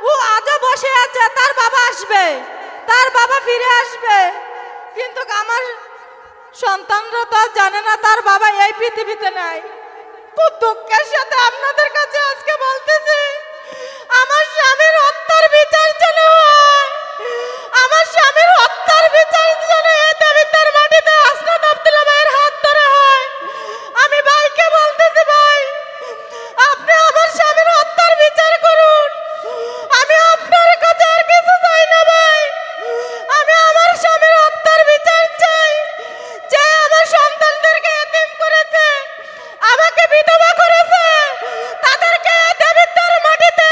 ও আজও বসে আছে, তার বাবা আসবে, তার বাবা ফিরে আসবে, কিন্তু আমার সন্তানরা তো আর জানে না তার বাবা এই পৃথিবীতে নাই। খুব দুঃখের সাথে আপনাদের কাছে আজকে বলতেছি, আমার স্বামীর হত্যার বিচার যেন হয়, আমার স্বামীর হত্যার বিচার যেন এই দেবিদ্বার মাটিতে হাসনাত আব্দুল্লাহ ভাইয়ের হাত ধরে হয়। আমি ভাইকে বলতেছি, ভাই আপনি আমার স্বামীর হত্যার বিচার করুন। আমি আপনার কাছে আর কিছু চাই না ভাই, আমি আমার স্বামীর হত্যার বিচার চাই। যে আমার সন্তানদেরকে এতিম করেছে, আমাকে বিধবা করেছে, তাদেরকে দেবিদ্বার মাটিতে,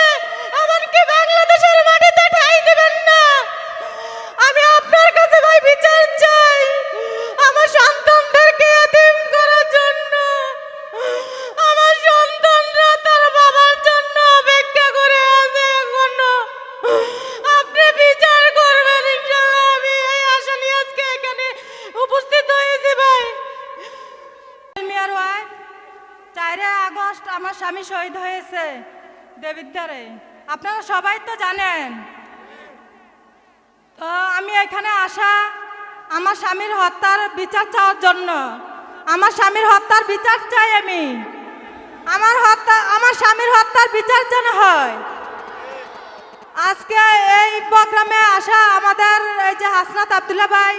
এমনকি বাংলাদেশের মাটিতে ঠাঁই দিবেন না। আমি আপনার কাছে ভাই বিচার চাই আমার সন্তানদেরকে এতিম করার জন্য। আমার সন্তানরা তার বাবার জন্য অপেক্ষা করে আছে এখনো। আপনি বিচার করবেন ইনশাআল্লাহ। আমি এই আশা নিয়ে আজকে এখানে উপস্থিত হয়েছি ভাই। মিয়ার ওয়াইফ 4 আগস্ট আমার স্বামী শহীদ হয়েছে দেবিদ্বারে, আপনারা সবাই তো জানেন। তো আমি এখানে আসা আমার স্বামীর হত্যার বিচার চাওয়ার জন্য। আমার স্বামীর হত্যার বিচার চাই আমি, আমার স্বামীর হত্যার বিচার যেন হয়। আজকে এই প্রোগ্রামে আসা আমাদের এই যে হাসনাত আব্দুল্লাহ ভাই,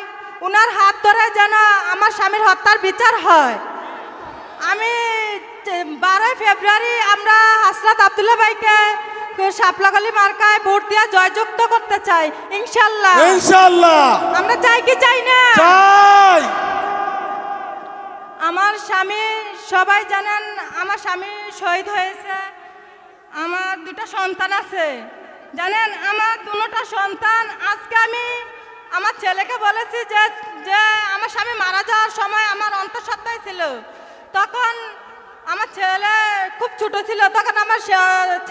ওনার হাত ধরে যেন আমার স্বামীর হত্যার বিচার হয়। আমি 12 ফেব্রুয়ারি আমরা হাসনাত আব্দুল্লাহ ভাইকে শাপলাকলি মার্কায় ভোট দিয়ে জয়যুক্ত করতে চাই ইনশাআল্লাহ। ইনশাআল্লাহ আমরা চাই কি চাই না? চাই। আমার স্বামী, সবাই জানেন আমার স্বামী শহীদ হয়েছে। আমার 2টা সন্তান আছে, জানেন আমার 2টা সন্তান। আজকে আমি আমার ছেলেকে বলেছি যে যে আমার স্বামী মারা যাওয়ার সময় আমার অন্তঃসত্ত্বায় ছিল, তখন আমার ছেলে খুব ছোট ছিল, তখন আমার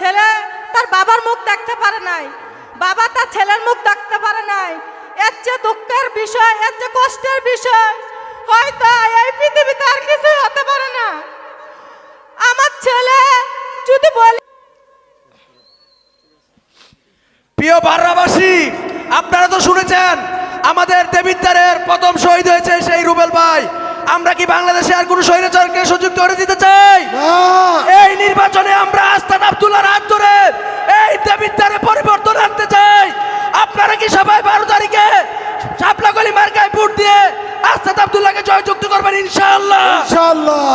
ছেলে তার বাবার মুখ দেখতে পারে নাই, বাবা তার ছেলের মুখ দেখতে পারে নাই। এর চেয়ে দুঃখের বিষয়, এর চেয়ে কষ্টের বিষয় হয়তো এই পৃথিবীতে আর কিছুই হতে পারে না। আমার ছেলে যদি বলে, প্রিয় বাররাবাসী, আপনারা তো শুনেছেন আমাদের দেবিদ্বারের প্রথম শহীদ হয়েছে সেই রুবেল ভাই। আমরা কি বাংলাদেশে আর কোন স্বৈরাচারকে সুযোগ করে দিতে চাই? এই নির্বাচনে আমরা হাসনাত আব্দুল্লাহর হাত ধরে এই দেবিদ্বারে পরিবর্তন আনতে চাই। আপনারা কি সবাই 12 তারিখে শাপলাকলি মার্কায় ভোট দিয়ে হাসনাত আব্দুল্লাহকে জয়যুক্ত করবেন ইনশাআল্লাহ? ইনশাআল্লাহ।